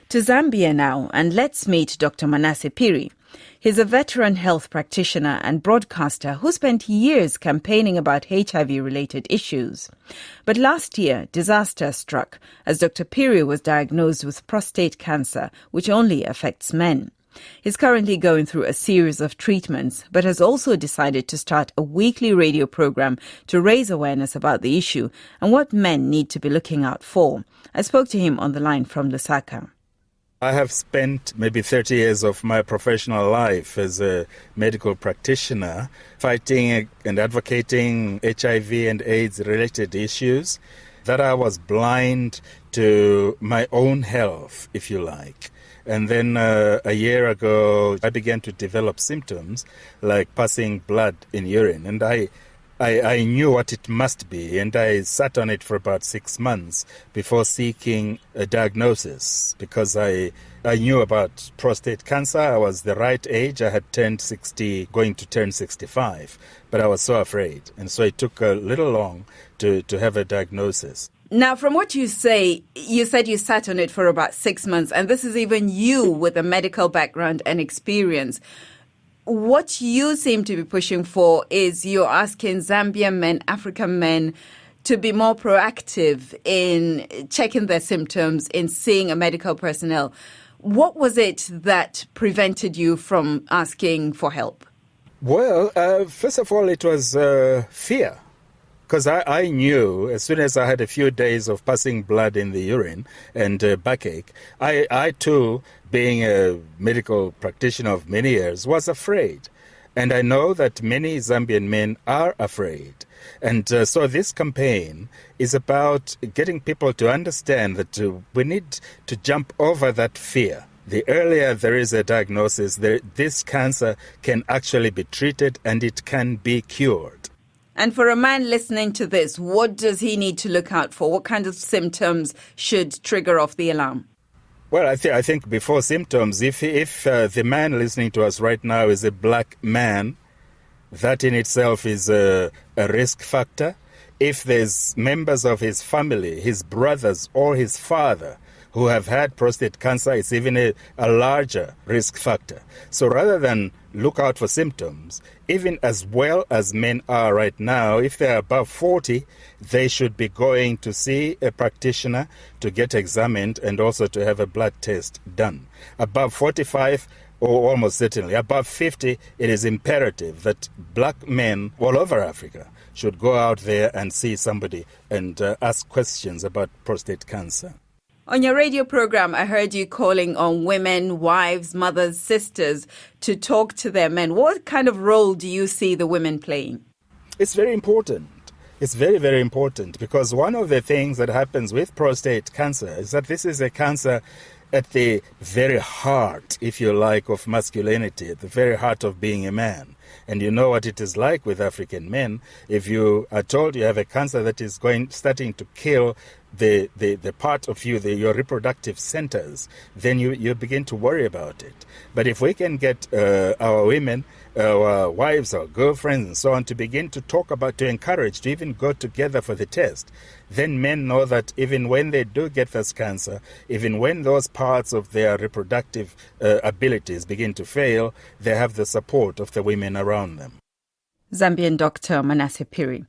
To Zambia now, and let's meet Dr. Manasseh Phiri. He's a veteran health practitioner and broadcaster who spent years campaigning about HIV-related issues. But last year, disaster struck as Dr. Phiri was diagnosed with prostate cancer, which only affects men. He's currently going through a series of treatments, but has also decided to start a weekly radio program to raise awareness about the issue and what men need to be looking out for. I spoke to him on the line from Lusaka. I have spent maybe 30 years of my professional life as a medical practitioner fighting and advocating HIV and AIDS-related issues, that I was blind to my own health, if you like. And then a year ago, I began to develop symptoms like passing blood in urine. And I knew what it must be, and I sat on it for about 6 months before seeking a diagnosis because I knew about prostate cancer. I was the right age. I had turned 60, going to turn 65, but I was so afraid. And so it took a little long to have a diagnosis. Now, from what you say, you said you sat on it for about 6 months, and this is even you with a medical background and experience. What you seem to be pushing for is you're asking Zambian men, African men, to be more proactive in checking their symptoms, in seeing a medical personnel. What was it that prevented you from asking for help? Well, first of all, it was fear. Because I knew as soon as I had a few days of passing blood in the urine and backache, I too, being a medical practitioner of many years, was afraid. And I know that many Zambian men are afraid. And so this campaign is about getting people to understand that we need to jump over that fear. The earlier there is a diagnosis, this cancer can actually be treated and it can be cured. And for a man listening to this, what does he need to look out for? What kind of symptoms should trigger off the alarm? Well, I think before symptoms, if the man listening to us right now is a black man, that in itself is a risk factor. If there's members of his family, his brothers or his father who have had prostate cancer, it's even a larger risk factor. So rather than look out for symptoms, even as well as men are right now, if they're above 40, they should be going to see a practitioner to get examined and also to have a blood test done. Above 45, or almost certainly above 50, it is imperative that black men all over Africa should go out there and see somebody and ask questions about prostate cancer. On your radio program, I heard you calling on women, wives, mothers, sisters to talk to their men. What kind of role do you see the women playing? It's very important. It's very, very important because one of the things that happens with prostate cancer is that this is a cancer at the very heart, if you like, of masculinity, at the very heart of being a man. And you know what it is like with African men. If you are told you have a cancer that is starting to kill the part of you, your reproductive centers, then you begin to worry about it. But if we can get our women, our wives, our girlfriends and so on to begin to talk about, to encourage, to even go together for the test, then men know that even when they do get this cancer, even when those parts of their reproductive abilities begin to fail, they have the support of the women around them. Zambian Dr. Manasseh Phiri.